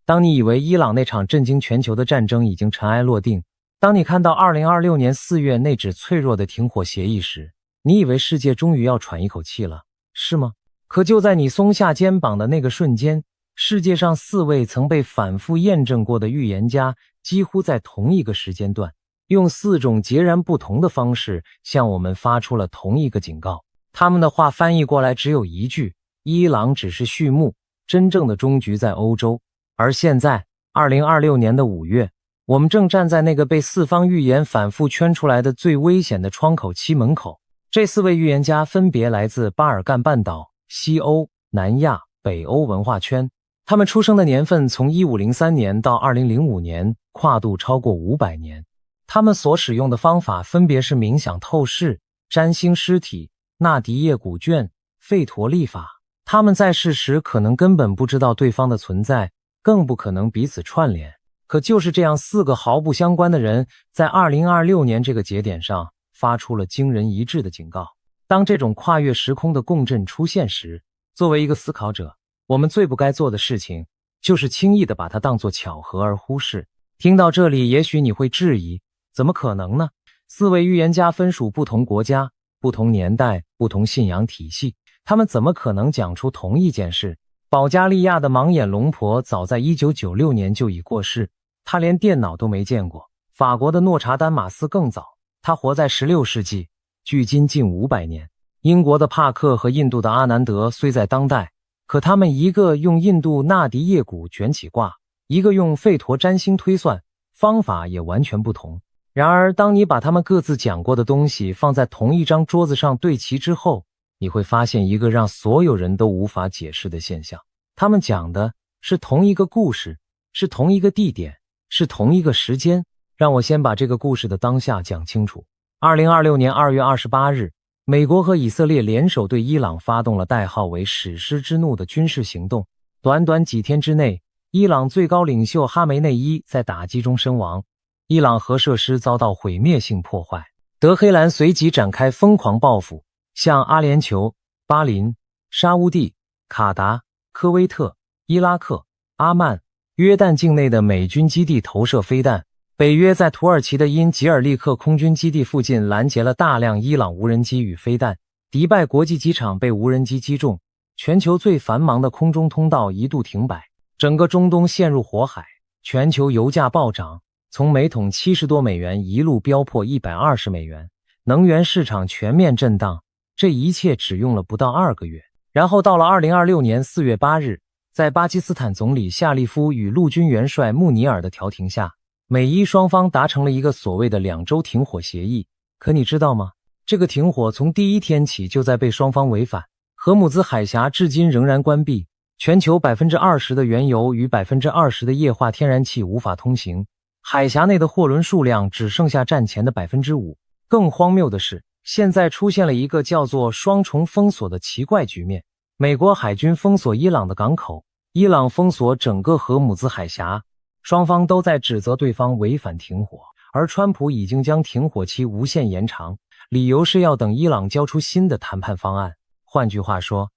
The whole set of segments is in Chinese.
當你以為伊朗那場震驚全球的戰爭已經塵埃落定，當你看到2026年4月那紙脆弱的停火協議時，你以為世界終於要喘一口氣了，是嗎？可就在你鬆下肩膀的那個瞬間，世界上4位曾被反覆驗證過的預言家，幾乎在同一個時間段，用4種截然不同的方式向我們發出了同一個警告。他們的話翻譯過來只有一句：伊朗只是序幕，真正的終局在歐洲。而現在2026年的5月，我們正站在那個被4方預言反覆圈出來的最危險的窗口期門口。這4位預言家分別來自巴爾幹半島、西歐、南亞、北歐文化圈，他們出生的年份從1503年到2005年，跨度超過500年。他們所使用的方法分別是冥想透視、占星尸體、納迪叶古卷、吠陀历法。他們在世時可能根本不知道对方的存在，更不可能彼此串联。可就是这樣4個毫不相關的人，在2026年這個節點上發出了驚人一致的警告。當這種跨越時空的共振出現時，作為一個思考者，我們最不該做的事情就是輕易地把它當作巧合而忽視。聽到這裡，也許你會質疑，怎麼可能呢？4位預言家分屬不同國家、不同年代、不同信仰體系，他們怎麼可能講出同一件事？保加利亞的盲眼龍婆早在1996年就已過世，他連電腦都沒見過。法國的諾查丹馬斯更早，他活在16世紀，距今近500年。英國的帕克和印度的阿南德雖在當代，可他們一個用印度納迪葉古卷起卦，一個用吠陀占星推算，方法也完全不同。然而當你把他們各自講過的東西放在同一張桌子上對齊之後，你會發現一個讓所有人都無法解釋的現象。他們講的是同一個故事，是同一個地點，是同一個時間。讓我先把這個故事的當下講清楚。2026年2月28日，美國和以色列聯手對伊朗發動了代號為史詩之怒的軍事行動。短短幾天之內，伊朗最高領袖哈梅內伊在打擊中身亡，伊朗核設施遭到毀滅性破壞。德黑蘭隨即展開瘋狂報復，向阿聯酋、巴林、沙烏地、卡達、科威特、伊拉克、阿曼、約旦境內的美軍基地投射飛彈。北約在土耳其的因吉爾利克空軍基地附近攔截了大量伊朗無人機與飛彈，迪拜國際機場被無人機擊中，全球最繁忙的空中通道一度停擺，整個中東陷入火海，全球油價暴漲，從每桶70多美元一路飆破120美元，能源市場全面震盪，這一切只用了不到2個月。然後到了2026年4月8日，在巴基斯坦總理夏利夫與陸軍元帥穆尼爾的調停下，美伊雙方達成了一個所謂的2週停火協議。可你知道嗎？這個停火從第一天起就在被雙方違反。荷姆茲海峽至今仍然關閉，全球 20% 的原油與 20% 的液化天然氣無法通行，海峽內的貨輪數量只剩下戰前的 5%。更荒謬的是，現在出現了一個叫做雙重封鎖的奇怪局面。美國海軍封鎖伊朗的港口，伊朗封鎖整個荷姆茲海峽，雙方都在指責對方違反停火，而川普已經將停火期無限延長，理由是要等伊朗交出新的談判方案。換句話說，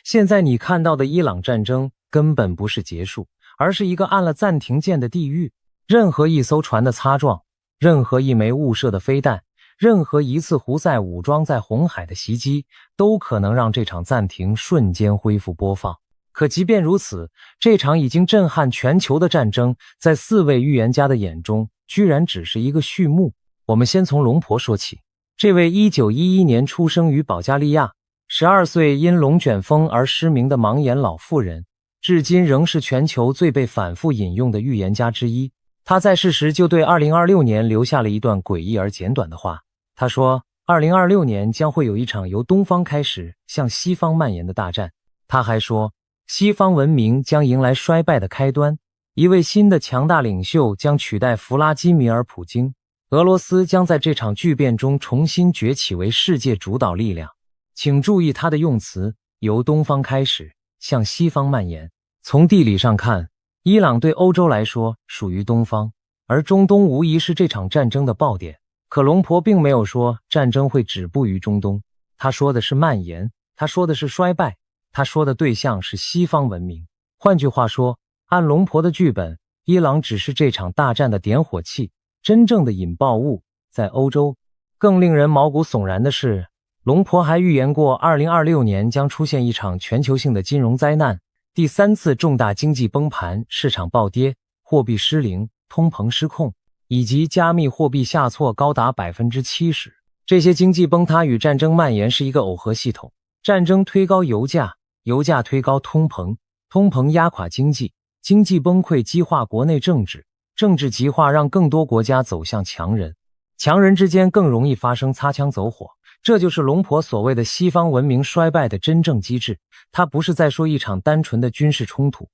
現在你看到的伊朗戰爭根本不是結束，而是一個按了暫停鍵的地獄。任何一艘船的擦撞，任何一枚誤射的飛彈，任何一次胡塞武裝在紅海的襲擊，都可能讓這場暫停瞬間恢復播放。可即便如此，這場已經震撼全球的戰爭，在4位預言家的眼中，居然只是一個序幕。我們先從龍婆說起。這位1911年出生於保加利亞，12歲因龍捲風而失明的盲眼老婦人，至今仍是全球最被反覆引用的預言家之一。他在世時就對2026年留下了一段詭異而簡短的話。他說，2026年將會有一場由東方開始向西方蔓延的大戰。他還說，西方文明將迎來衰敗的開端，一位新的強大領袖將取代弗拉基米爾·普京，俄羅斯將在這場巨變中重新崛起為世界主導力量。請注意他的用詞，由東方開始，向西方蔓延。從地理上看，伊朗對歐洲來說屬於東方，而中東無疑是這場戰爭的爆點。可龍婆並沒有說戰爭會止步於中東，他說的是蔓延，他說的是衰敗，他說的對象是西方文明。換句話說，按龍婆的劇本，伊朗只是這場大戰的點火器，真正的引爆物在歐洲。更令人毛骨悚然的是，龍婆還預言過2026年將出現一場全球性的金融災難，第3次重大經濟崩盤，市場暴跌，貨幣失靈，通膨失控，以及加密貨幣下挫高達 70%。 這些經濟崩塌與戰爭蔓延是一個耦合系統，戰爭推高油價，油價推高通膨，通膨壓垮經濟，經濟崩潰激化國內政治，政治極化讓更多國家走向強人，強人之間更容易發生擦槍走火。這就是龙婆所謂的西方文明衰敗的真正機制。他不是在說一場單純的軍事衝突，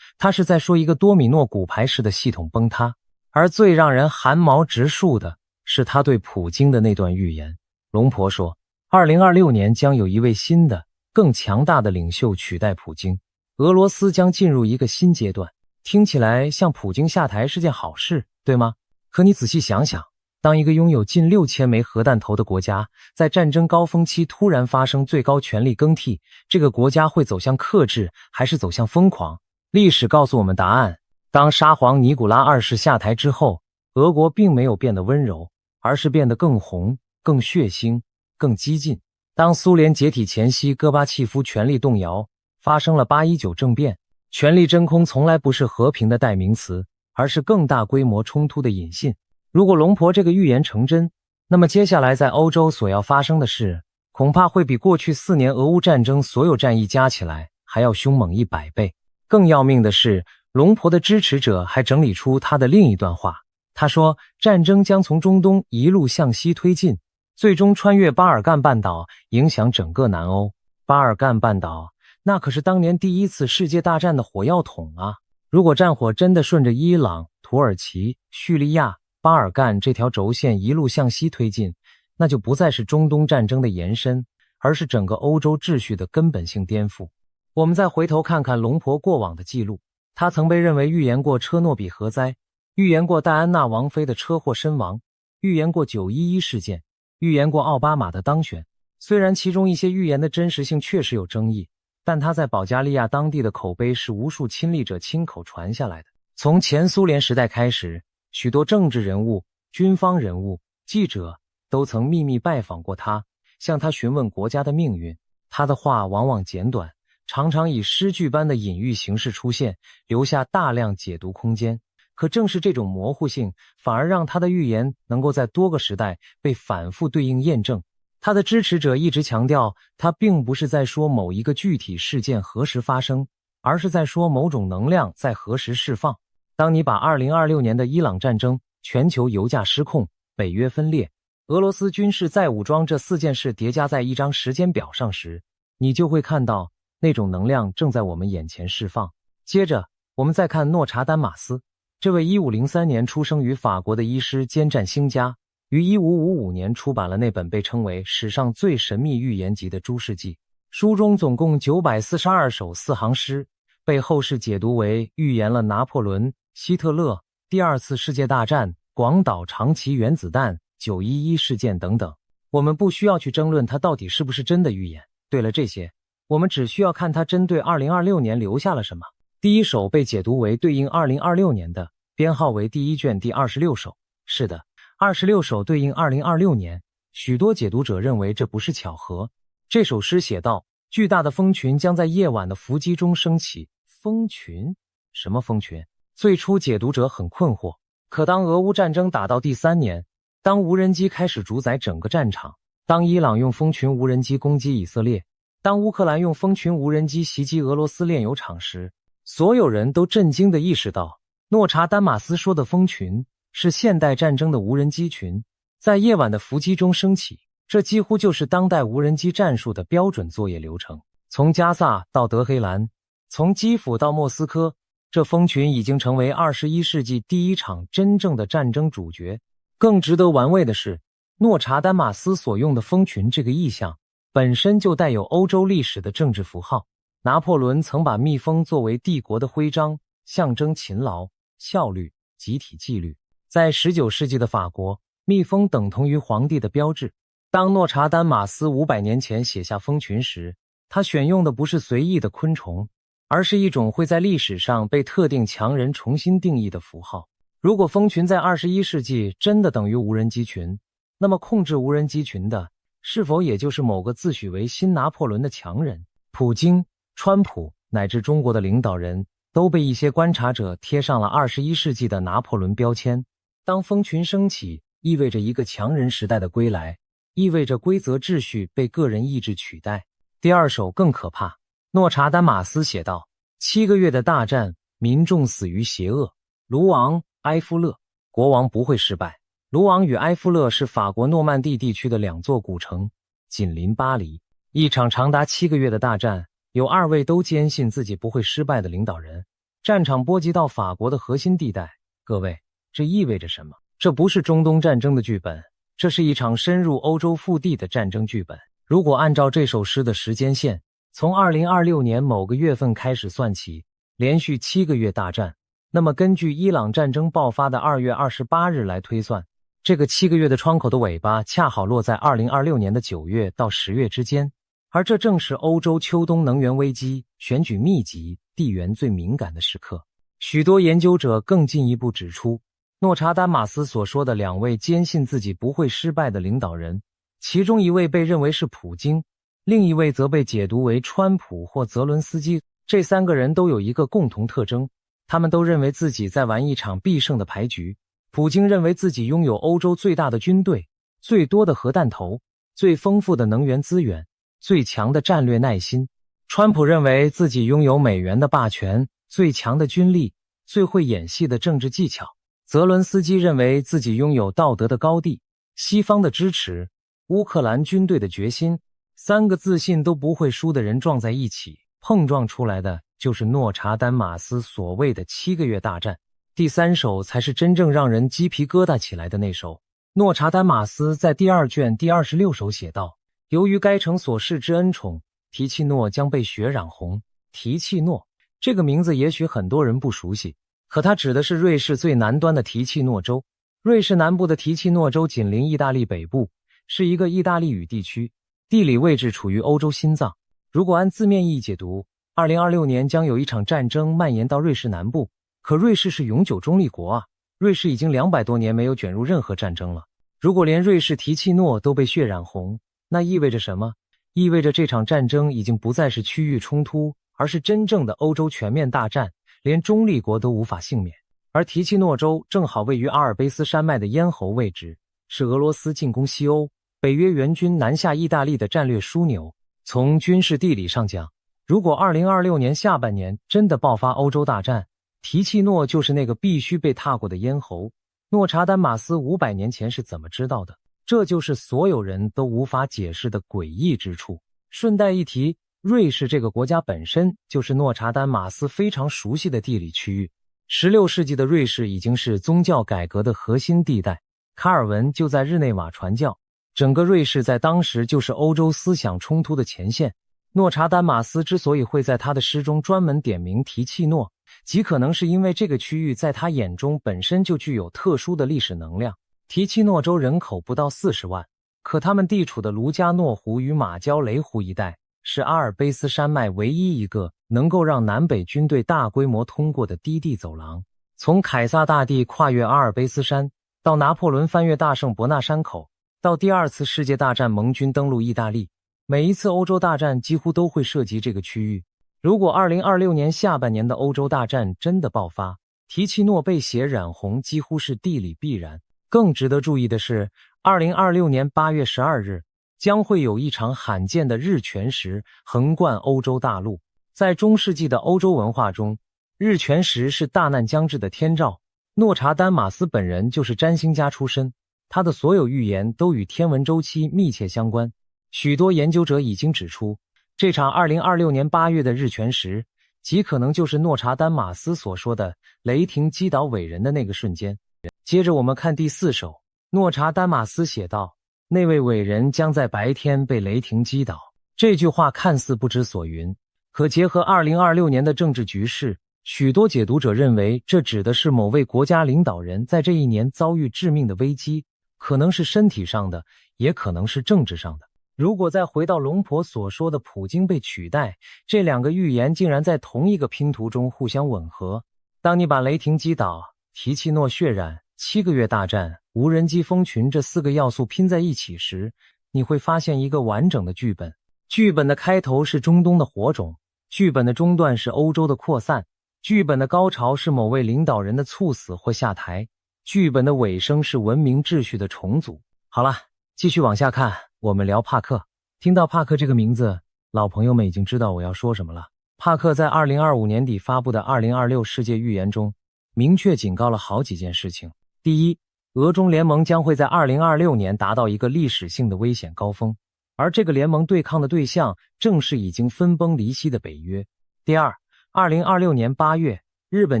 他是在說一個多米諾骨牌式的系統崩塌。而最讓人寒毛直豎的是他對普京的那段預言。龍婆說2026年將有一位新的更強大的領袖取代普京，俄羅斯将進入一個新階段。听起來像普京下台是件好事，对吗？可你仔細想想，當一個擁有近6000枚核彈頭的國家在戰爭高峰期突然發生最高權力更替，這個國家會走向克制還是走向瘋狂？歷史告訴我們答案。當沙皇尼古拉2世下台之後，俄國並沒有變得溫柔，而是變得更紅、更血腥、更激進。當蘇聯解體前夕，戈巴契夫權力動搖，發生了819政變。權力真空從來不是和平的代名詞，而是更大規模衝突的引信。如果龙婆這個預言成真，那麼接下來在歐洲所要發生的事，恐怕會比過去4年俄烏戰爭所有戰役加起來還要兇猛100倍。更要命的是，龍婆的支持者還整理出他的另一段話。他說，戰爭將從中東一路向西推進，最終穿越巴爾幹半島，影響整個南歐。巴爾幹半島，那可是當年第1次世界大戰的火藥桶啊！如果戰火真的順着伊朗、土耳其、敘利亞、巴爾幹這條軸線一路向西推進，那就不再是中東戰爭的延伸，而是整個歐洲秩序的根本性顛覆。我們再回頭看看龍婆過往的記錄，他曾被認為預言過車諾比核災，預言過戴安娜王妃的車禍身亡，預言過911事件，預言過奧巴馬的當選。雖然其中一些預言的真實性確實有爭議，但他在保加利亞當地的口碑是無數親歷者親口傳下來的。從前蘇聯時代開始，許多政治人物、軍方人物、記者都曾秘密拜訪過他，向他詢問國家的命運。他的話往往簡短，常常以詩句般的隱喻形式出現，留下大量解讀空間。可正是這種模糊性，反而讓他的預言能夠在多個時代被反復對應驗證。他的支持者一直強調，他並不是在說某一個具體事件何時發生，而是在說某種能量在何時釋放。當你把2026年的伊朗戰爭、全球油價失控、北約分裂、俄羅斯軍事再武裝這4件事疊加在一張時間表上時，你就會看到那種能量正在我們眼前釋放。接着，我們再看諾查丹馬斯，這位1503年出生於法國的醫師兼占星家，於1555年出版了那本被稱為史上最神秘預言集的諸世紀。書中總共942首4行詩，被後世解讀為預言了拿破崙、希特勒、第2次世界大戰、廣島長崎原子彈、911事件等等。我們不需要去爭論它到底是不是真的預言。对了这些，我們只需要看它針對2026年留下了什麼。第1首被解讀為對應2026年的，編號為第1卷第26首。是的，26首對應2026年，許多解讀者認為這不是巧合。這首詩寫道，巨大的蜂群將在夜晚的伏擊中升起。蜂群？什麼蜂群？最初解讀者很困惑，可當俄烏戰爭打到第3年，當無人機開始主宰整個戰場，當伊朗用蜂群無人機攻擊以色列，當烏克蘭用蜂群無人機襲擊俄羅斯煉油廠時，所有人都震驚地意識到，諾查丹馬斯說的蜂群是現代戰爭的無人機群，在夜晚的伏擊中升起。這幾乎就是當代無人機戰術的標準作業流程。從加薩到德黑蘭，從基輔到莫斯科，這蜂群已經成為21世紀第1場真正的戰爭主角。更值得玩味的是，諾查丹馬斯所用的蜂群這個意象本身就帶有歐洲歷史的政治符號。拿破崙曾把蜜蜂作為帝國的徽章，象徵勤勞、效率、集體紀律。在19世紀的法國，蜜蜂等同於皇帝的標誌。當諾查丹馬斯500年前寫下蜂群時，他選用的不是隨意的昆蟲，而是一種會在歷史上被特定強人重新定義的符號。如果蜂群在21世紀真的等於無人機群，那麼控制无人機群的是否也就是某個自詡為新拿破崙的強人？普京、川普乃至中國的領導人都被一些觀察者貼上了21世紀的拿破崙標籤。當蜂群升起，意味着一個強人時代的歸來，意味着規則秩序被個人意志取代。第二手更可怕。諾查丹马斯寫道：7個月的大戰，民眾死於邪惡。盧昂、埃夫勒，國王不會失敗。盧昂與埃夫勒是法國諾曼第地區的兩座古城，緊鄰巴黎。一場長達7個月的大戰，有2位都堅信自己不會失敗的領導人。戰場波及到法國的核心地帶。各位，這意味着什麼？這不是中東戰爭的劇本，這是一場深入歐洲腹地的戰爭劇本。如果按照這首詩的時間線，從2026年某個月份開始算起，連續7個月大戰，那麼根據伊朗戰爭爆發的2月28日來推算，這個7個月的窗口的尾巴恰好落在2026年的9月到10月之間，而這正是歐洲秋冬能源危機、選舉密集、地緣最敏感的時刻。許多研究者更進一步指出，諾查丹馬斯所說的2位堅信自己不會失敗的領導人，其中一位被認為是普京，另一位則被解讀為川普或澤倫斯基。這3個人都有一個共同特徵，他們都認為自己在玩一場必勝的牌局。普京認為自己擁有歐洲最大的軍隊、最多的核彈頭、最豐富的能源資源、最強的戰略耐心。川普認為自己擁有美元的霸權、最強的軍力、最會演戲的政治技巧。澤倫斯基認為自己擁有道德的高地、西方的支持、烏克蘭軍隊的決心。3個自信都不會輸的人撞在一起，碰撞出來的就是諾查丹馬斯所謂的7個月大戰。第3首才是真正讓人雞皮疙瘩起來的那首。諾查丹馬斯在第2卷第26首寫道：由於該城所示之恩寵，提契諾將被血染紅。提契諾這個名字也許很多人不熟悉，可它指的是瑞士最南端的提契諾州。瑞士南部的提契諾州緊鄰意大利北部，是一個意大利語地區，地理位置處於歐洲心臟。如果按字面意義解讀，2026年將有一場戰爭蔓延到瑞士南部，可瑞士是永久中立國啊，瑞士已經200多年沒有捲入任何戰爭了。如果連瑞士提契諾都被血染紅，那意味着什麼？意味着這場戰爭已經不再是區域衝突，而是真正的歐洲全面大戰，連中立國都無法幸免。而提契諾州正好位於阿爾卑斯山脈的咽喉位置，是俄羅斯進攻西歐、北約援軍南下意大利的戰略樞紐。從軍事地理上講，如果2026年下半年真的爆發歐洲大戰，提契諾就是那個必須被踏過的咽喉。諾查丹馬斯500年前是怎麼知道的？這就是所有人都無法解釋的詭異之處。順帶一提，瑞士這個國家本身就是諾查丹馬斯非常熟悉的地理區域。16世紀的瑞士已經是宗教改革的核心地帶，卡爾文就在日內瓦傳教，整個瑞士在當時就是歐洲思想衝突的前線。諾查丹馬斯之所以會在他的詩中專門點名提契諾，極可能是因為這個區域在他眼中本身就具有特殊的歷史能量。提契諾州人口不到40萬，可他們地處的盧加諾湖與馬焦雷湖一帶，是阿爾卑斯山脈唯一一個能夠讓南北軍隊大規模通過的低地走廊。從凱撒大帝跨越阿爾卑斯山，到拿破崙翻越大聖伯納山口，到第2次世界大戰盟軍登陸意大利，每一次歐洲大戰幾乎都會涉及這個區域。如果2026年下半年的歐洲大戰真的爆發，提契諾被血染紅幾乎是地理必然。更值得注意的是，2026年8月12日將會有一場罕見的日全食橫貫歐洲大陸。在中世紀的歐洲文化中，日全食是大難將至的天兆。諾查丹馬斯本人就是占星家出身，他的所有預言都與天文周期密切相關。許多研究者已經指出，這場2026年8月的日全食極可能就是諾查丹馬斯所說的雷霆擊倒偉人的那個瞬間。接着我們看第4首，諾查丹馬斯寫道：那位偉人將在白天被雷霆擊倒。這句話看似不知所云，可結合2026年的政治局勢，許多解讀者認為這指的是某位國家領導人在這一年遭遇致命的危機，可能是身體上的，也可能是政治上的。如果再回到龍婆所說的普京被取代，這兩個預言竟然在同一個拼圖中互相吻合。當你把雷霆擊倒、提契諾血染、7個月大戰、無人機蜂群這4個要素拼在一起時，你會發現一個完整的劇本。劇本的開頭是中東的火種，劇本的中段是歐洲的擴散，劇本的高潮是某位領導人的猝死或下台，劇本的尾聲是文明秩序的重組。好了，繼續往下看，我們聊帕克。聽到帕克這個名字，老朋友們已經知道我要說什麼了。帕克在2025年底發布的2026世界預言中，明確警告了好幾件事情。第一，俄中聯盟將會在2026年達到一個歷史性的危險高峰，而這個聯盟對抗的對象正是已經分崩離析的北約。第二，2026年8月，日本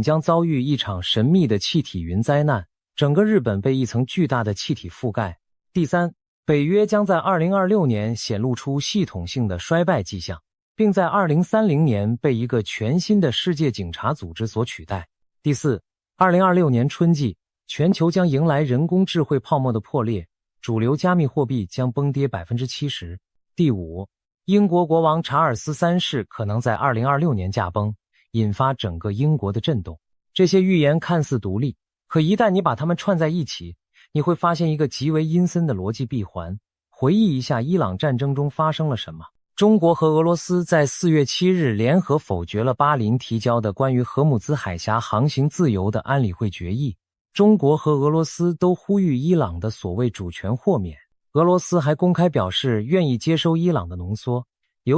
將遭遇一場神秘的氣體雲災難，整個日本被一層巨大的气體覆蓋。第三，北約将在2026年顯露出系統性的衰敗跡象，並在2030年被一個全新的世界警察組織所取代。第四，2026年春季，全球將迎來人工智慧泡沫的破裂，主流加密貨幣将崩跌 70%。第五，英國國王查爾斯3世可能在2026年駕崩，引發整個英國的震動。這些預言看似獨立，可一旦你把它們串在一起，你會發現一個極為陰森的邏輯閉環。回憶一下伊朗戰爭中發生了什麼。中國和俄羅斯在4月7日聯合否決了巴林提交的關於荷姆茲海峽航行自由的安理會決議。中國和俄羅斯都呼籲伊朗的所謂主權豁免，俄羅斯還公開表示願意接收伊朗的濃縮，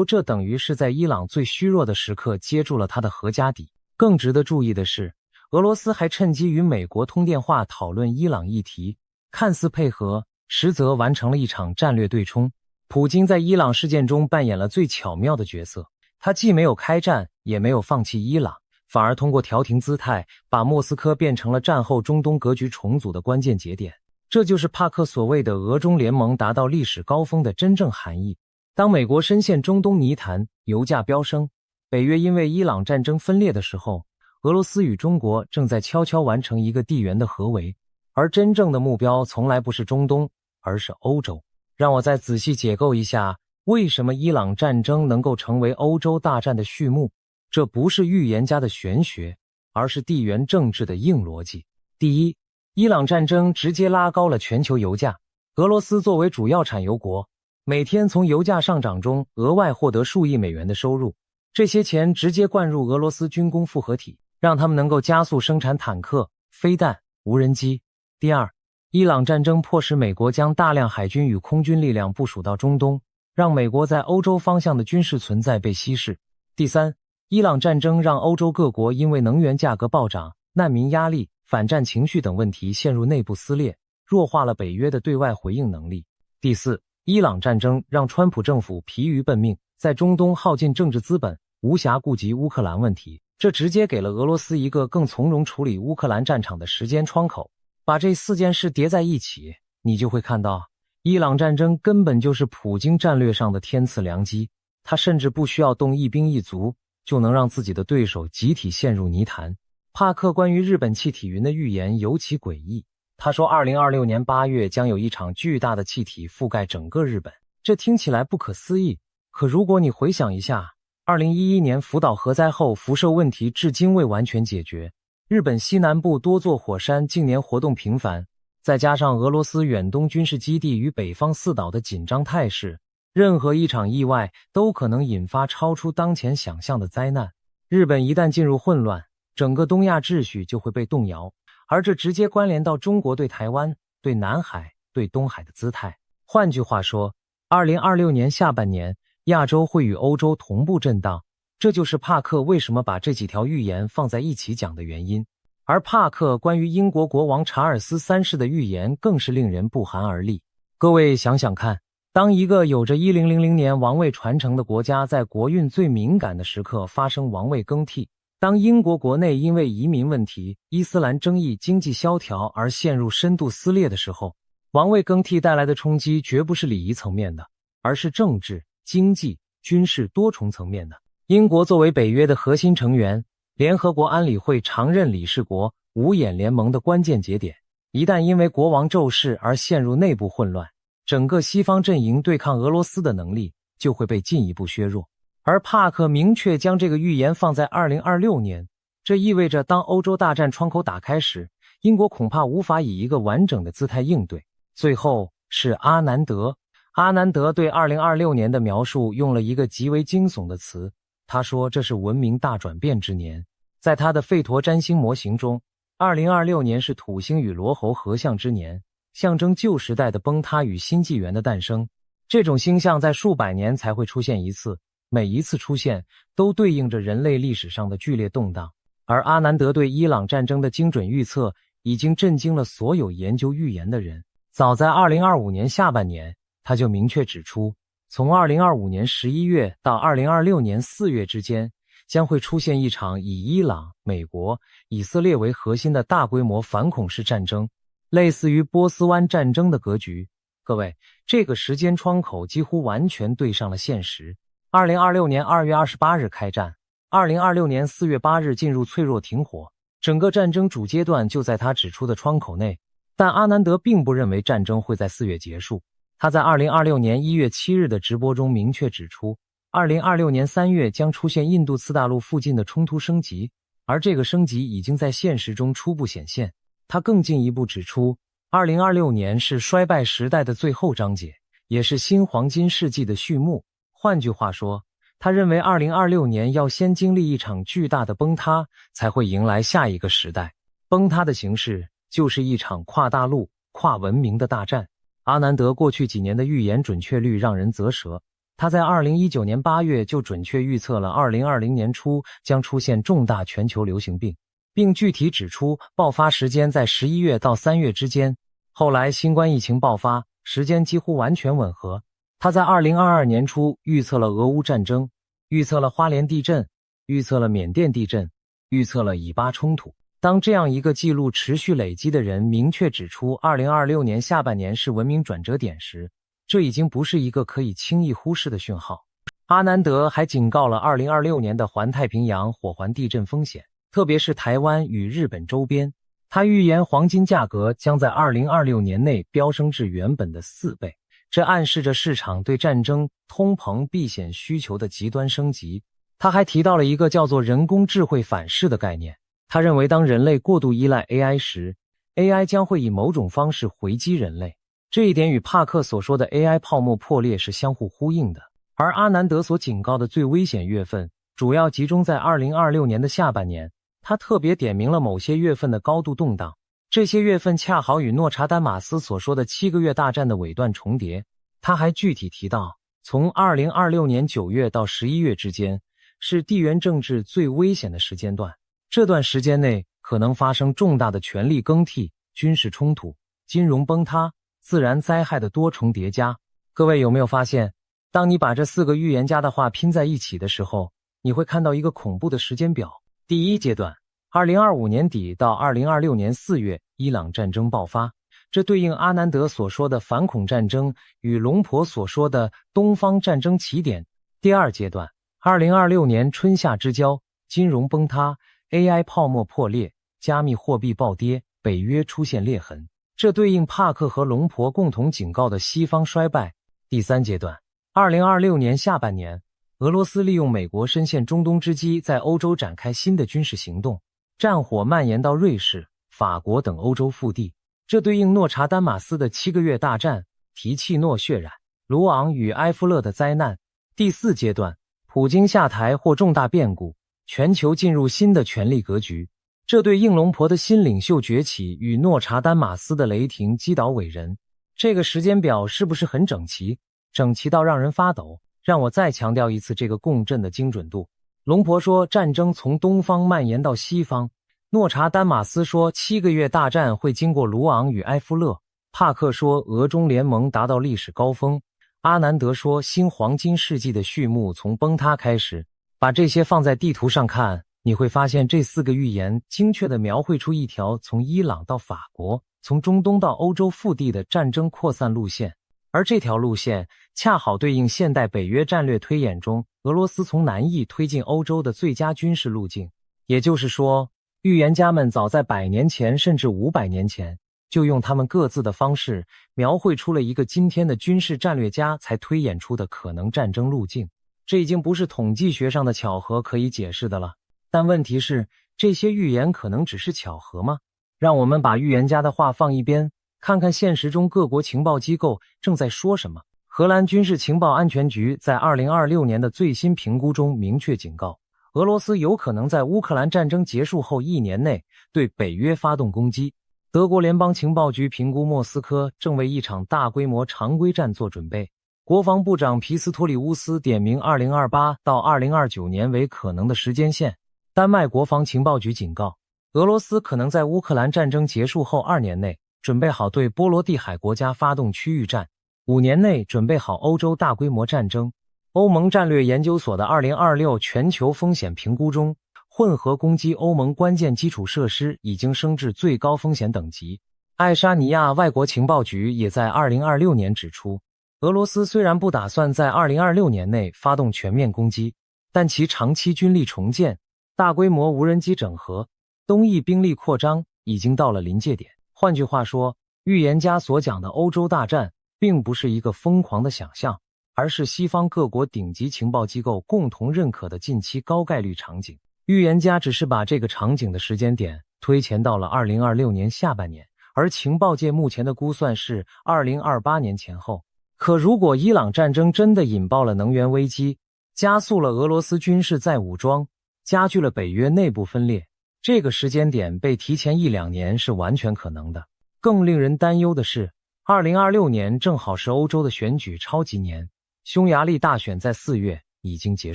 這等於是在伊朗最虛弱的時刻接住了他的核家底。更值得注意的是，俄羅斯還趁機與美國通電話討論伊朗議題，看似配合，實則完成了一場戰略對沖。普京在伊朗事件中扮演了最巧妙的角色，他既沒有開戰，也沒有放棄伊朗，反而通過調停姿態，把莫斯科變成了戰後中東格局重組的關鍵節點。這就是帕克所謂的俄中聯盟達到歷史高峰的真正含義。當美國深陷中東泥潭，油價飆升，北約因為伊朗戰爭分裂的時候，俄羅斯與中國正在悄悄完成一個地緣的合圍，而真正的目標從來不是中東，而是歐洲。讓我再仔細解構一下，為什麼伊朗戰爭能夠成為歐洲大戰的序幕。這不是預言家的玄學，而是地緣政治的硬邏輯。第一，伊朗戰爭直接拉高了全球油價。俄羅斯作為主要產油國，每天從油價上漲中額外獲得數億美元的收入，這些錢直接灌入俄羅斯軍工複合體，讓他們能夠加速生產坦克、飛彈、無人機。第二，伊朗戰爭迫使美國將大量海軍與空軍力量部署到中東，讓美國在歐洲方向的軍事存在被稀釋。第三，伊朗戰爭讓歐洲各國因為能源價格暴漲、難民壓力、反戰情緒等問題陷入內部撕裂，弱化了北約的对外回應能力。第四，伊朗戰爭讓川普政府疲於奔命，在中東耗盡政治資本，無暇顧及烏克蘭問題，這直接給了俄羅斯一個更從容處理烏克蘭戰場的時間窗口。把這4件事疊在一起，你就會看到，伊朗戰爭根本就是普京戰略上的天賜良機，他甚至不需要動一兵一卒，就能讓自己的對手集體陷入泥潭。帕克關於日本氣體雲的預言尤其詭異，他說2026年8月將有一場巨大的氣體覆蓋整個日本，這聽起來不可思議。可如果你回想一下，2011年福島核災後輻射問題至今未完全解決，日本西南部多座火山近年活動頻繁，再加上俄羅斯遠東軍事基地與北方四島的緊張態勢，任何一場意外都可能引發超出當前想象的災難。日本一旦進入混亂，整個東亞秩序就會被動搖，而這直接關聯到中國對台灣、對南海、對東海的姿態。換句話說，2026年下半年，亞洲會與歐洲同步震盪。這就是帕克為什麼把這幾條預言放在一起講的原因。而帕克關於英國國王查爾斯3世的預言更是令人不寒而栗。各位想想看，當一個有着1000年王位傳承的國家在國運最敏感的時刻發生王位更替，當英國國內因為移民問題、伊斯蘭爭議、經濟蕭條而陷入深度撕裂的時候，王位更替帶來的衝擊絕不是禮儀層面的，而是政治、經濟、軍事多重層面的。英國作為北約的核心成員，聯合國安理會常任理事國，五眼聯盟的關鍵節點，一旦因為國王驟逝而陷入內部混亂，整個西方陣營對抗俄羅斯的能力就會被進一步削弱。而帕克明確將這個預言放在2026年，這意味着當歐洲大戰窗口打開時，英國恐怕無法以一個完整的姿態應對。最後是阿南德。阿南德對2026年的描述用了一個極為驚悚的詞，他說這是文明大轉變之年。在他的費陀占星模型中，2026年是土星與羅喉合相之年，象徵舊時代的崩塌與新紀元的誕生。這種星象在數百年才會出現一次，每一次出現都對應着人類歷史上的劇烈動盪。而阿南德對伊朗戰爭的精準預測已經震驚了所有研究預言的人。早在2025年下半年，他就明確指出，從2025年11月到2026年4月之間，將會出現一場以伊朗、美國、以色列為核心的大規模反恐式戰爭，類似於波斯灣戰爭的格局。各位，這個時間窗口幾乎完全對上了現實。2026年2月28日開戰，2026年4月8日進入脆弱停火，整個戰爭主階段就在他指出的窗口內。但阿南德並不認為戰爭會在4月結束。他在2026年1月7日的直播中明確指出，2026年3月将出現印度次大陸附近的衝突升級，而這個升級已經在現實中初步顯現。他更進一步指出，2026年是衰敗時代的最後章節，也是新黃金世紀的序幕。換句話說，他認為2026年要先經歷一場巨大的崩塌，才會迎來下一個時代。崩塌的形式就是一場跨大陸、跨文明的大戰。阿南德過去幾年的預言準確率讓人嘖舌。他在2019年8月就準確預測了2020年初將出現重大全球流行病，並具體指出爆發時間在11月到3月之間。後來新冠疫情爆發，時間幾乎完全吻合。他在2022年初預測了俄烏戰爭，預測了花蓮地震，預測了緬甸地震，預測了以巴衝突。當這樣一個記錄持續累積的人明確指出2026年下半年是文明轉折點時，這已經不是一個可以輕易忽視的訊號。阿南德還警告了2026年的環太平洋火環地震風險，特別是台灣與日本周邊。他預言黃金價格將在2026年內飆升至原本的4倍，這暗示着市場對戰爭、通膨、避險需求的極端升級。他還提到了一個叫做人工智慧反噬的概念。他認為當人類過度依賴 AI 時， AI 將會以某種方式回擊人類。這一點與帕克所說的 AI 泡沫破裂是相互呼應的。而阿南德所警告的最危險月份主要集中在2026年的下半年，他特別點明了某些月份的高度動盪，這些月份恰好與諾查丹馬斯所說的7個月大戰的尾段重疊。他還具體提到，從2026年9月到11月之間是地緣政治最危險的時間段，這段時間內可能發生重大的權力更替、軍事衝突、金融崩塌、自然災害的多重疊加。各位有沒有發現，當你把這4個預言家的話拼在一起的時候，你會看到一個恐怖的時間表。第一階段，2025年底到2026年4月，伊朗戰爭爆發，這對應阿南德所說的反恐戰爭與龍婆所說的東方戰爭起點。第二階段，2026年春夏之交，金融崩塌，AI 泡沫破裂，加密貨幣暴跌，北約出現裂痕，這對應帕克和龍婆共同警告的西方衰敗。第三階段，2026年下半年，俄羅斯利用美國深陷中東之機，在歐洲展開新的軍事行動，戰火蔓延到瑞士、法國等歐洲腹地，這對應諾查丹馬斯的7個月大戰，提契諾血染，盧昂與埃夫勒的災難。第四階段，普京下台或重大變故，全球進入新的權力格局，這對應龍婆的新領袖崛起與諾查丹馬斯的雷霆擊倒偉人。這個時間表是不是很整齊？整齊到讓人發抖。讓我再強調一次這個共振的精準度。龍婆說戰爭從東方蔓延到西方，諾查丹馬斯說7個月大戰會經過盧昂與埃夫勒，帕克說俄中聯盟達到歷史高峰，阿南德說新黃金世紀的序幕從崩塌開始。把這些放在地圖上看，你會發現這4個預言精確地描繪出一條從伊朗到法國，從中東到歐洲腹地的戰爭擴散路線。而這條路線恰好對應現代北約戰略推演中俄羅斯從南翼推進歐洲的最佳軍事路徑。也就是說，預言家們早在100年前甚至500年前就用他們各自的方式描繪出了一個今天的軍事戰略家才推演出的可能戰爭路徑。這已經不是統計學上的巧合可以解釋的了。但問題是，這些預言可能只是巧合嗎？讓我們把預言家的話放一邊，看看現實中各國情報機構正在說什麼。荷蘭軍事情報安全局在2026年的最新評估中明確警告，俄羅斯有可能在烏克蘭戰爭結束後1年內對北約發動攻擊。德國聯邦情報局評估莫斯科正為一場大規模常規戰做準備。國防部長皮斯托里烏斯點名2028到2029年為可能的時間線。丹麥國防情報局警告，俄羅斯可能在烏克蘭戰爭結束後2年內準備好對波羅的海國家發動區域戰，5年內準備好歐洲大規模戰爭。歐盟戰略研究所的2026全球風險評估中，混合攻擊歐盟關鍵基礎設施已經升至最高風險等級。愛沙尼亞外國情報局也在2026年指出，俄羅斯雖然不打算在2026年內發動全面攻擊，但其長期軍力重建、大規模無人機整合、東翼兵力擴張已經到了臨界點。換句話說，預言家所講的歐洲大戰並不是一個瘋狂的想象，而是西方各國頂級情報機構共同認可的近期高概率場景。預言家只是把這個場景的時間點推前到了2026年下半年，而情報界目前的估算是2028年前後。可如果伊朗戰爭真的引爆了能源危機，加速了俄羅斯軍事再武裝，加劇了北約內部分裂，這個時間點被提前1-2年是完全可能的。更令人擔憂的是，2026年正好是歐洲的選舉超級年，匈牙利大選在4月已經結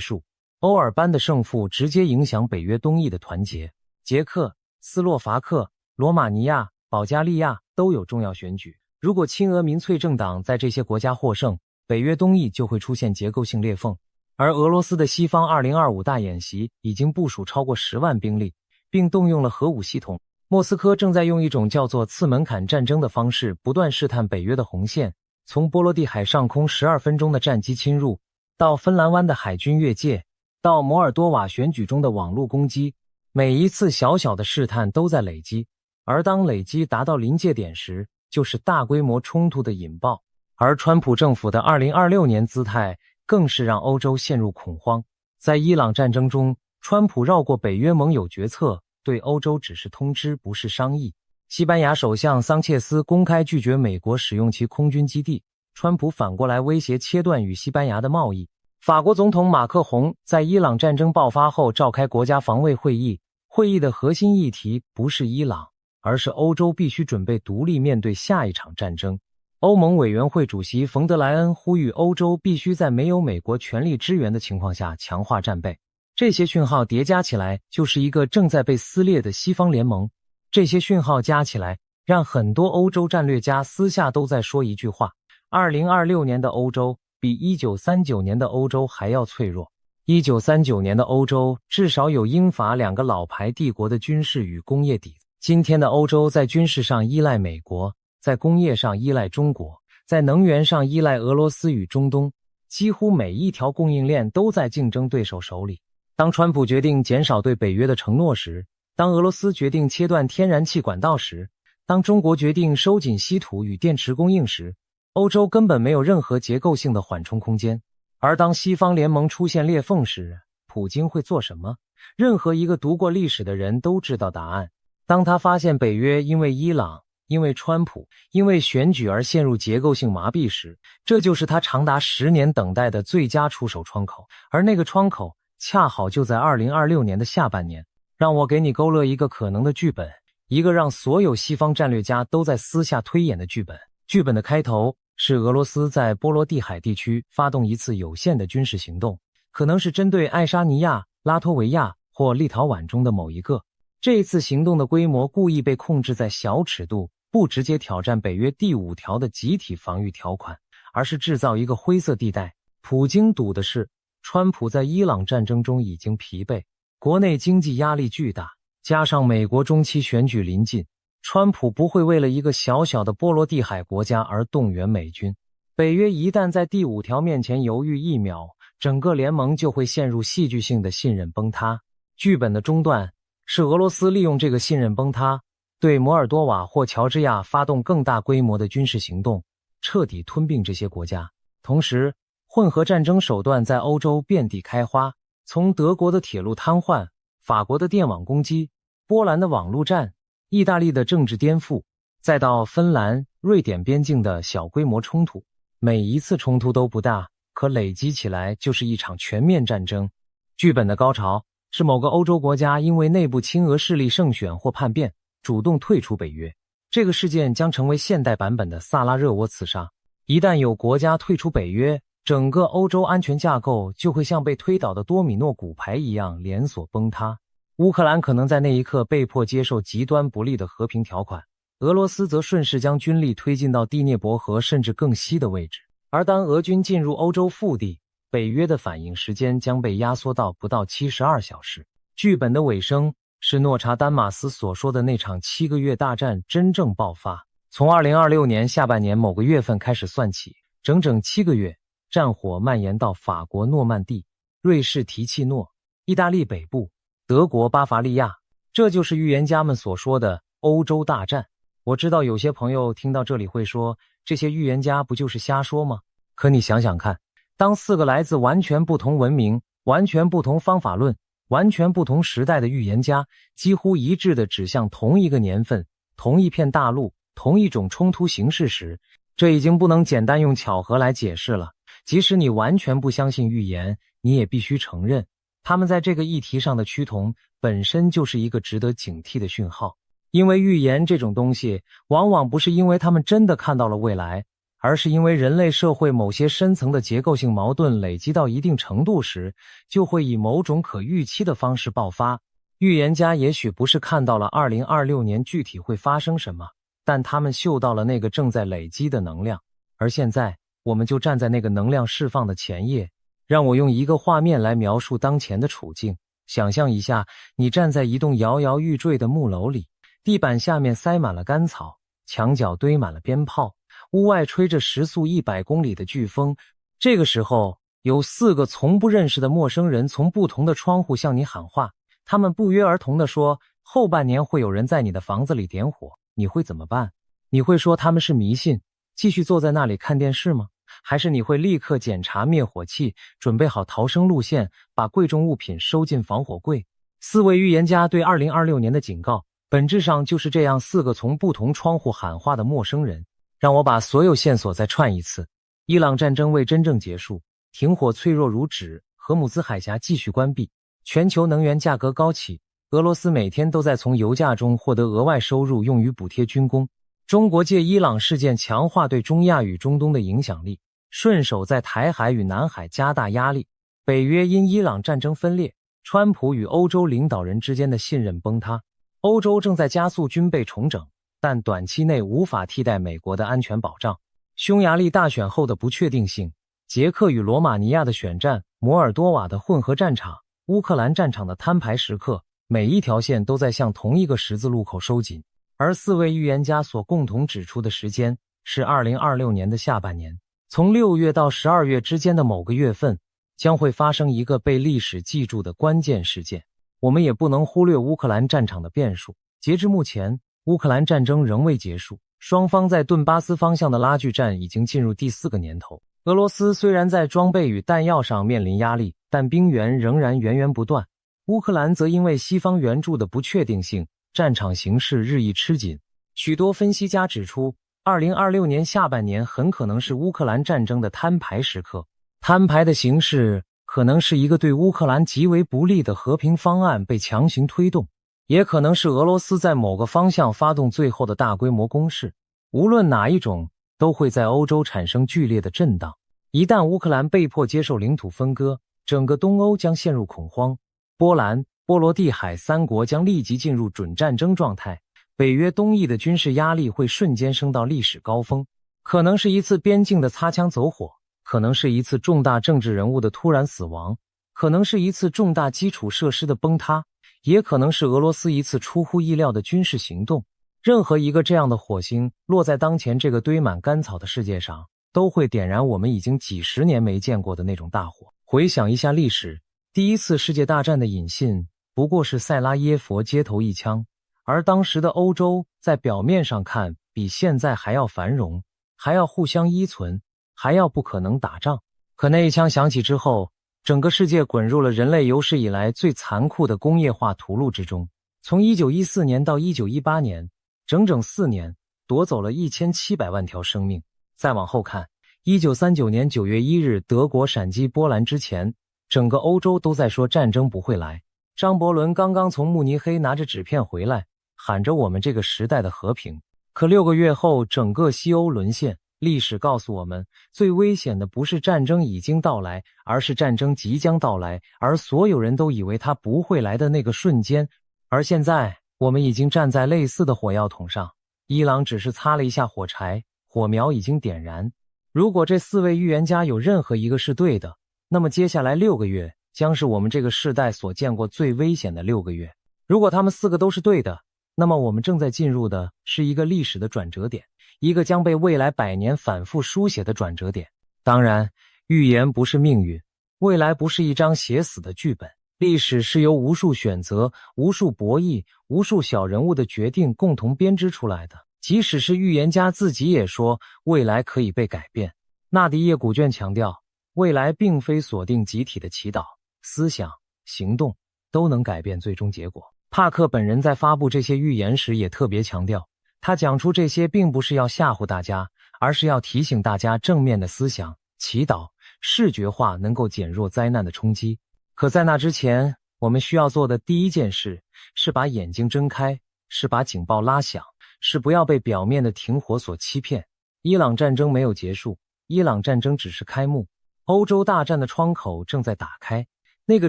束，歐爾班的勝負直接影響北約東翼的團結。捷克、斯洛伐克、羅馬尼亞、保加利亞都有重要選舉。如果親俄民粹政黨在這些國家獲勝，北約東翼就會出現結構性裂縫。而俄羅斯的西方2025大演習已經部署超過10萬兵力，並動用了核武系統。莫斯科正在用一種叫做次門檻戰爭的方式不斷試探北約的紅線，從波羅的海上空12分鐘的戰機侵入，到芬蘭灣的海軍越界，到摩爾多瓦選舉中的網絡攻擊，每一次小小的試探都在累積，而當累積達到臨界點時，就是大規模衝突的引爆。而川普政府的2026年姿態更是讓歐洲陷入恐慌。在伊朗戰爭中，川普繞過北約盟友決策，對歐洲只是通知，不是商議。西班牙首相桑切斯公開拒絕美國使用其空軍基地，川普反過來威脅切斷與西班牙的貿易。法國總統馬克宏在伊朗戰爭爆發後召開國家防衛會議，會議的核心議題不是伊朗，而是歐洲必須準備獨立面對下一場戰爭。歐盟委員會主席馮德萊恩呼籲歐洲必須在沒有美國全力支援的情況下強化戰備。這些訊號疊加起來，就是一個正在被撕裂的西方聯盟。這些訊號加起來，讓很多歐洲戰略家私下都在說一句話：2026年的歐洲比1939年的歐洲還要脆弱。1939年的歐洲至少有英法2個老牌帝國的軍事與工業底子。今天的歐洲在軍事上依賴美國，在工業上依賴中國，在能源上依賴俄羅斯與中東，幾乎每一條供應鏈都在競爭對手手裡。當川普決定減少對北約的承諾時，當俄羅斯決定切斷天然氣管道時，當中國決定收緊稀土與電池供應時，歐洲根本沒有任何結構性的緩衝空間。而當西方聯盟出現裂縫時，普京會做什麼？任何一個讀過歷史的人都知道答案。當他發現北約因為伊朗、因為川普、因為選舉而陷入結構性麻痹時，這就是他長達10年等待的最佳出手窗口。而那個窗口恰好就在2026年的下半年。讓我給你勾勒一個可能的劇本，一個讓所有西方戰略家都在私下推演的剧本。劇本的開頭是俄羅斯在波羅的海地區發動一次有限的軍事行動，可能是針對愛沙尼亞、拉脫維亞或立陶宛中的某一個。這一次行動的規模故意被控制在小尺度，不直接挑戰北約第5條的集體防禦條款，而是制造一個灰色地帶。普京賭的是，川普在伊朗戰爭中已經疲憊，國內經濟壓力巨大，加上美國中期選舉臨近，川普不會為了一個小小的波羅的海國家而動員美軍。北約一旦在第5條面前猶豫1秒，整個聯盟就會陷入戲劇性的信任崩塌。劇本的中段是俄羅斯利用這個信任崩塌，對摩爾多瓦或喬治亞發動更大規模的軍事行動，徹底吞併這些國家。同時，混合戰爭手段在歐洲遍地開花，從德國的鐵路癱瘓、法國的電網攻擊、波蘭的網絡戰、意大利的政治顛覆，再到芬蘭、瑞典邊境的小規模衝突，每一次衝突都不大，可累積起來就是一場全面戰爭。劇本的高潮是某個歐洲國家因為內部親俄勢力勝選或叛變，主動退出北約。這個事件將成為現代版本的薩拉熱窩刺殺。一旦有國家退出北約，整個歐洲安全架構就會像被推倒的多米諾骨牌一樣連鎖崩塌。烏克蘭可能在那一刻被迫接受極端不利的和平條款，俄羅斯則順勢將軍力推進到第聶伯河甚至更西的位置。而當俄軍進入歐洲腹地，北約的反應時間將被壓縮到不到72小時。劇本的尾聲是諾查丹馬斯所說的那場7個月大戰真正爆發。從2026年下半年某個月份開始算起，整整7個月，戰火蔓延到法國諾曼第、瑞士提契諾、意大利北部、德國巴伐利亞。這就是預言家們所說的歐洲大戰。我知道有些朋友听到這裡會說，這些預言家不就是瞎說嗎？可你想想看，當4個來自完全不同文明、完全不同方法論、完全不同時代的預言家幾乎一致地指向同一個年份、同一片大陸、同一種衝突形式時，這已經不能簡單用巧合來解釋了。即使你完全不相信預言，你也必須承認，他們在這個議題上的趨同本身就是一個值得警惕的訊號。因為預言這種東西，往往不是因為他們真的看到了未來，而是因為人類社會某些深層的結構性矛盾累積到一定程度時，就會以某種可預期的方式爆發。預言家也許不是看到了2026年具體會發生什麼，但他們嗅到了那個正在累積的能量。而現在，我們就站在那個能量釋放的前夜。讓我用一個畫面來描述當前的處境。想象一下，你站在一棟搖搖欲墜的木樓裡，地板下面塞滿了乾草，牆角堆滿了鞭炮，屋外吹着時速100公里的颶風。這個時候，有4個從不認識的陌生人從不同的窗戶向你喊話，他們不約而同地說，後半年會有人在你的房子裡點火，你會怎麼辦？你會說他們是迷信，繼續坐在那裡看電視嗎？還是你會立刻檢查滅火器，準備好逃生路線，把貴重物品收進防火櫃？4位預言家對2026年的警告，本質上就是這樣4個從不同窗戶喊話的陌生人。讓我把所有線索再串一次。伊朗戰爭未真正結束，停火脆弱如紙，荷姆茲海峽繼續關閉，全球能源價格高企，俄羅斯每天都在從油價中獲得額外收入用於補貼軍工。中國借伊朗事件強化對中亞與中東的影響力，順手在台海與南海加大壓力。北約因伊朗戰爭分裂，川普與歐洲領導人之間的信任崩塌。歐洲正在加速軍備重整，但短期內無法替代美國的安全保障。匈牙利大選後的不確定性，捷克與羅馬尼亞的選戰，摩爾多瓦的混合戰場，烏克蘭戰場的攤牌時刻，每一條線都在向同一個十字路口收緊。而4位預言家所共同指出的時間是2026年的下半年，從6月到12月之間的某個月份，將會發生一個被歷史記住的關鍵事件。我們也不能忽略烏克蘭戰場的變數。截至目前，烏克蘭戰爭仍未結束，雙方在頓巴斯方向的拉鋸戰已經進入第4個年頭。俄羅斯雖然在裝備與彈藥上面臨壓力，但兵源仍然源源不斷。烏克蘭則因為西方援助的不確定性，戰場形勢日益吃緊。許多分析家指出，2026年下半年很可能是烏克蘭戰爭的攤牌時刻。攤牌的形式可能是一個對烏克蘭極為不利的和平方案被強行推動，也可能是俄羅斯在某個方向發動最後的大規模攻勢。無論哪一種，都會在歐洲產生劇烈的震盪。一旦烏克蘭被迫接受領土分割，整個東歐將陷入恐慌。波蘭、波羅的海3國將立即進入準戰爭狀態，北約東翼的軍事壓力會瞬間升到歷史高峰。可能是一次邊境的擦槍走火，可能是一次重大政治人物的突然死亡，可能是一次重大基礎設施的崩塌，也可能是俄羅斯一次出乎意料的軍事行動。任何一個這樣的火星落在當前這個堆滿乾草的世界上，都會點燃我們已經幾十年沒見過的那種大火。回想一下歷史，第1次世界大戰的引信不過是塞拉耶佛街頭一槍而當時的歐洲在表面上看比現在還要繁榮，還要互相依存，還要不可能打仗。可那一槍響起之後，整個世界滾入了人類有史以來最殘酷的工業化屠戮之中。從1914年到1918年，整整4年，奪走了1700萬條生命。再往後看，1939年9月1日德國閃擊波蘭之前，整個歐洲都在說戰爭不會來。張伯倫剛剛從慕尼黑拿着紙片回來，喊着我們這個時代的和平。可6個月後，整個西歐淪陷。歷史告訴我們，最危險的不是戰爭已經到來，而是戰爭即將到來，而所有人都以為它不會來的那個瞬間。而現在，我們已經站在類似的火藥桶上，伊朗只是擦了一下火柴，火苗已經點燃。如果這4位預言家有任何一個是對的，那麼接下來6個月將是我們這個世代所見過最危險的6個月。如果他們4個都是對的，那麼我們正在進入的是一個歷史的轉折點，一個將被未來100年反覆書寫的轉折點。當然，預言不是命運，未來不是一張寫死的劇本，歷史是由無數選擇、無數博弈、無數小人物的決定共同編織出來的。即使是預言家自己也說，未來可以被改變。納迪葉古卷強調，未來並非鎖定集體的祈禱，思想、行動都能改变最終結果。帕克本人在發布這些預言時也特別強調，他講出這些並不是要嚇唬大家，而是要提醒大家正面的思想、祈禱、視覺化能夠減弱災難的衝擊。可在那之前，我們需要做的第一件事是把眼睛睜開，是把警報拉響，是不要被表面的停火所欺騙。伊朗戰爭沒有結束，伊朗戰爭只是開幕，歐洲大戰的窗口正在打開，那個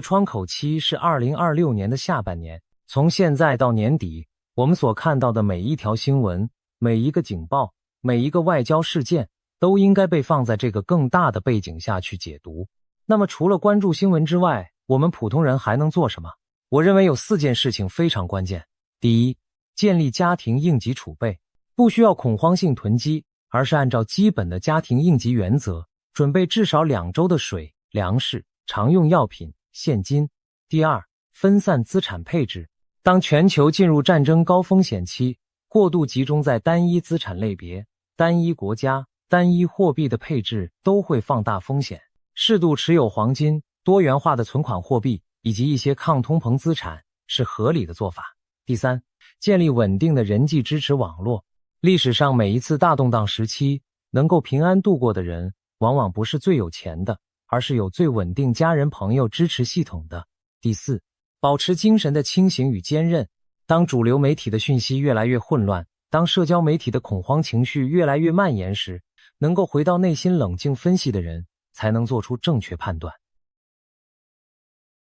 窗口期是2026年的下半年。從現在到年底，我們所看到的每一條新聞、每一個警報、每一個外交事件，都應該被放在這個更大的背景下去解讀。那麼除了關注新聞之外，我們普通人還能做什麼？我認為有4件事情非常關鍵。第一，建立家庭應急儲備，不需要恐慌性囤積，而是按照基本的家庭應急原則，準備至少2周的水、糧食、常用藥品、現金。第二，分散資產配置。當全球進入戰爭高風險期，過度集中在單一資產類別、單一國家、單一貨幣的配置都會放大風險。適度持有黃金、多元化的存款貨幣以及一些抗通膨資產是合理的做法。第三，建立穩定的人際支持網絡。歷史上每一次大動盪時期，能夠平安度過的人，往往不是最有錢的，而是有最穩定家人朋友支持系統的。第四，保持精神的清醒與堅韌。當主流媒體的訊息越來越混亂，當社交媒體的恐慌情緒越來越蔓延時，能夠回到內心冷靜分析的人，才能做出正確判斷。